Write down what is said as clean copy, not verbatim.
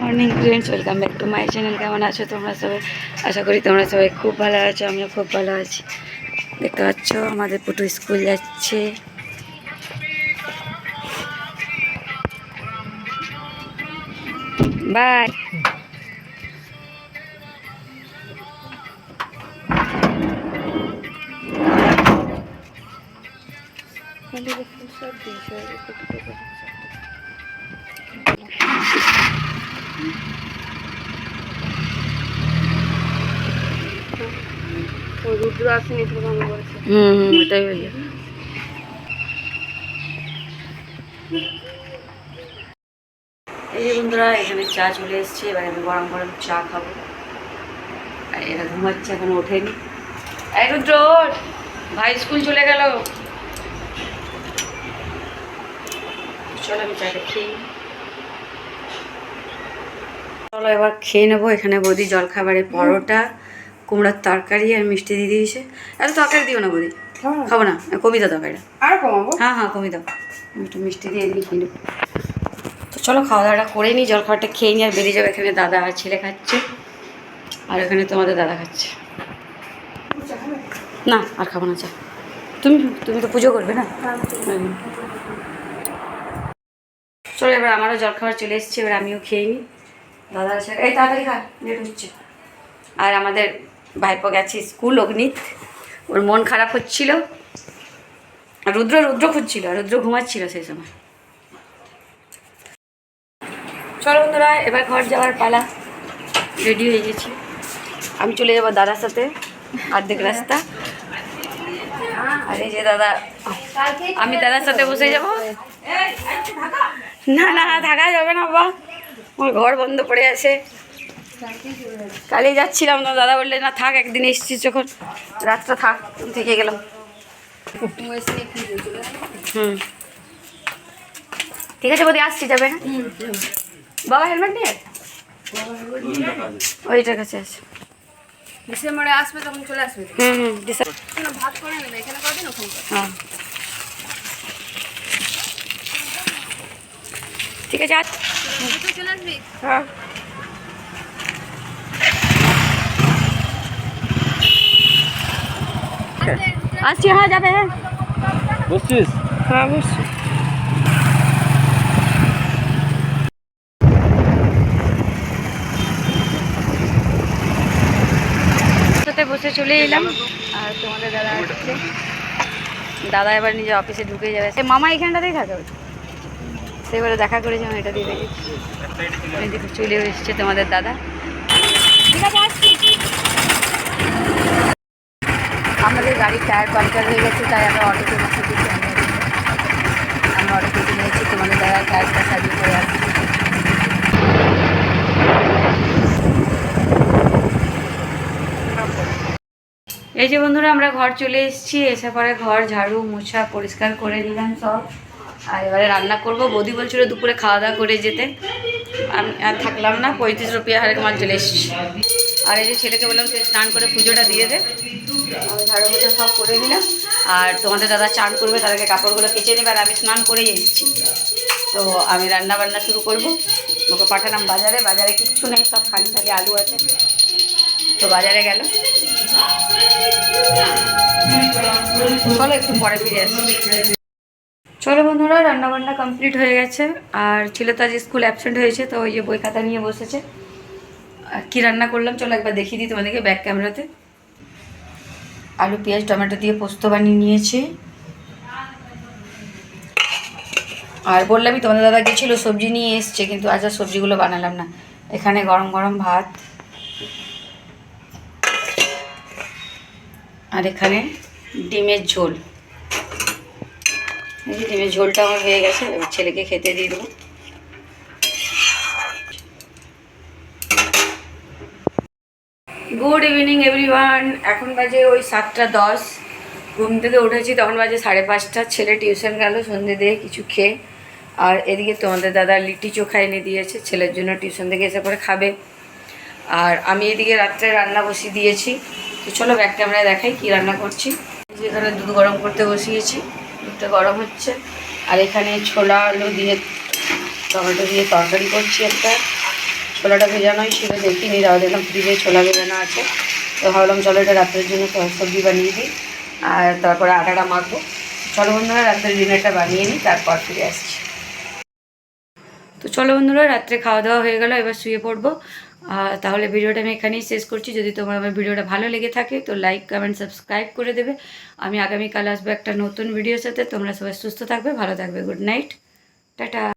Morning friends, welcome back to my channel. কেমন আছো তোমরা সবাই? আশা করি তোমরা সবাই খুব ভালো আছো। আমিও খুব ভালো আছি। দেখতে পাচ্ছ আমাদের পুটু স্কুল যাচ্ছে। বাই। রুদ্র আসেনি, ওটাই হয়ে এই যে বন্ধুরা, এখানে চা চলে এসছে। এবার আমি গরম গরম চা খাবো। আর এরা ঘুমাচ্ছে, এখনো ওঠেনি। এই রুদ্র, ভাই স্কুল চলে গেল। চলো আমি চাটা খেয়ে চলো এবার খেয়ে নেবো। এখানে বৌদি জলখাবারে পরোটা, কুমড়ার তরকারি আর মিষ্টি দিয়ে দিয়েছে। এত তরকারি দিও না বৌদি, খাবো না। কমই দাও তরকারিটা। আর কমাবো? হ্যাঁ হ্যাঁ, কমই দাও। একটু মিষ্টি দিয়ে এদিকে খেয়ে নেবো। তো চলো খাওয়া দাওয়াটা করে নিই, জলখাবারটা খেয়ে নিই আর বেরিয়ে যাবো। এখানে দাদা আর ছেলে খাচ্ছে, আর এখানে তোমাদের দাদা খাচ্ছে। না আর খাবো না চা। তুমি তুমি তো পুজো করবে না। চলো এবার আমারও জলখাবার চলে এসছে, এবার আমিও খেয়ে নিই। দাদা আছে, এই তাড়াতাড়ি খা, লেট হচ্ছে। আর আমাদের ভাইপো গেছে স্কুল, অগ্নিত। ওর মন খারাপ হচ্ছিল। রুদ্র খুঁজছিল, রুদ্র ঘুমাচ্ছিল সেই সময়। চলো বন্ধুরা, এবার ঘর যাওয়ার পালা। রেডি হয়ে গেছি। আমি চলে যাবো দাদার সাথে, অর্ধেক রাস্তা। আর এই যে দাদা, আমি দাদার সাথে বসে যাব। না না, থাকা যাবে না বাবা, আমার ঘর বন্ধ পড়ে আছে। কালই যাচ্ছিলাম না, দাদা বললে না থাক, একদিন এসেছিস যখন রাতটা থাক, থেকে গেলাম। ঠিক আছে বৌদি, আসছি, যাবে। বাবা হেলমেট নিয়ে ওইটার কাছে আছে। ডিসেম্বরে আসবে, তখন চলে আসবে। ভাত করে নেবে, এখানে করে দিন, ওখানে। হ্যাঁ ঠিক আছে, আজ চলে আসবি। হ্যাঁ আসছি। হ্যাঁ যাবে। হ্যাঁ বসছিস? হ্যাঁ বসছি। সাথে বসে চলে এলাম। আর তোমাদের দাদা আসছে। দাদা এবার নিজে অফিসে ঢুকে যাবে। সে মামা এখানটাতেই থাকে, সেবারে দেখা করেছি, আমি এটা দিয়ে দেখেছি। দেখে চলে এসছে তোমাদের দাদা। আমাদের গাড়ির টায়ার পাংচার হয়ে গেছে, তাই আমরা অটোতে বসে দিচ্ছি। আমরা অটোতে নিয়েছি, তোমাদের দাদার টায়ারটা সাজিয়ে করে আসছি। এই যে বন্ধুরা, আমরা ঘর চলে এসেছি। এসে পরে ঘর ঝাড়ু মোছা পরিষ্কার করে নিলাম সব। আর এবারে রান্না করব। বৌদি বলছিল দুপুরে খাওয়া দাওয়া করে যেতে, আমি আর থাকলাম না। 35 রুপিয়া হারের মাল চলে এসেছি। আর এই যে ছেলেকে বললাম সে স্নান করে পুজোটা দিয়ে দে। আমি ঝাড়ু মোছা সব করে নিলাম। আর তোমাদের দাদা চান করবে, তাদেরকে কাপড়গুলো কেচে নেবে। আর আমি স্নান করেই এসেছি, তো আমি রান্না বান্না শুরু করব। ওকে পাঠালাম বাজারে। বাজারে কিচ্ছু নেই, সব খালি খালি আলু আছে, তো বাজারে গেল। চলো একটু পরে ফিরে আসি। চলো বন্ধুরা, রান্নাবান্না কমপ্লিট হয়ে গেছে। আর ছেলে তো আজ স্কুল অ্যাবসেন্ট হয়েছে, তো ওই যে বই খাতা নিয়ে বসেছে। আর কী রান্না করলাম চলো একবার দেখিয়ে দিই তোমাদেরকে ব্যাক ক্যামেরাতে। আলু পেঁয়াজ টমেটো দিয়ে পোস্ত বানিয়ে নিয়েছি। আর বললামই তোমাদের দাদা গেছিলো, সবজি নিয়ে এসছে, কিন্তু আজ আর সবজিগুলো বানালাম না। এখানে গরম গরম ভাত, আর এখানে ডিমের ঝোল। ডিমের ঝোলটা আমার হয়ে গেছে, এবার ছেলেকে খেতে দিয়ে দেবো। Good evening everyone. এখন বাজে ওই 7:10। ঘুম থেকে উঠেছি তখন বাজে 5:30। ছেলে টিউশন গেল সন্ধ্যে দিয়ে কিছু খেয়ে। আর এদিকে তোমাদের দাদা লিট্টি চোখা এনে দিয়েছে ছেলের জন্য, টিউশন থেকে এসে পরে খাবে। আর আমি এদিকে রাত্রে রান্না বসিয়ে দিয়েছি। তো চলো ব্যাক ক্যামেরায় দেখাই কী রান্না করছি। এখানে দুধ গরম করতে বসিয়েছি, দুধটা গরম হচ্ছে। আর এখানে ছোলা আলু দিয়ে টমেটো দিয়ে তরকারি করছি একটা। ছোলাটা ভেজানোই ছিল, দেখিনি, তাও দেখলাম ফ্রিজে ছোলা ভেজানো আছে। তো ভাবলাম চলো এটা রাত্রের জন্য সবজি বানিয়ে দিই, আর তারপরে আটাটা মাখবো। চলো বন্ধুরা রাত্রের ডিনারটা বানিয়ে নিই, তারপর ফিরে আসছি। তো চলো বন্ধুরা, রাত্রে খাওয়া দাওয়া হয়ে গেল, এবার শুয়ে পড়বো। তাহলে ভিডিওটা আমি এখানেই শেষ করছি। যদি তোমার আমার ভিডিওটা ভালো লেগে থাকে তো লাইক কমেন্ট সাবস্ক্রাইব করে দেবে। আমি আগামীকাল আসবো একটা নতুন ভিডিওর সাথে। তোমরা সবাই সুস্থ থাকবে, ভালো থাকবে। Good night, tata.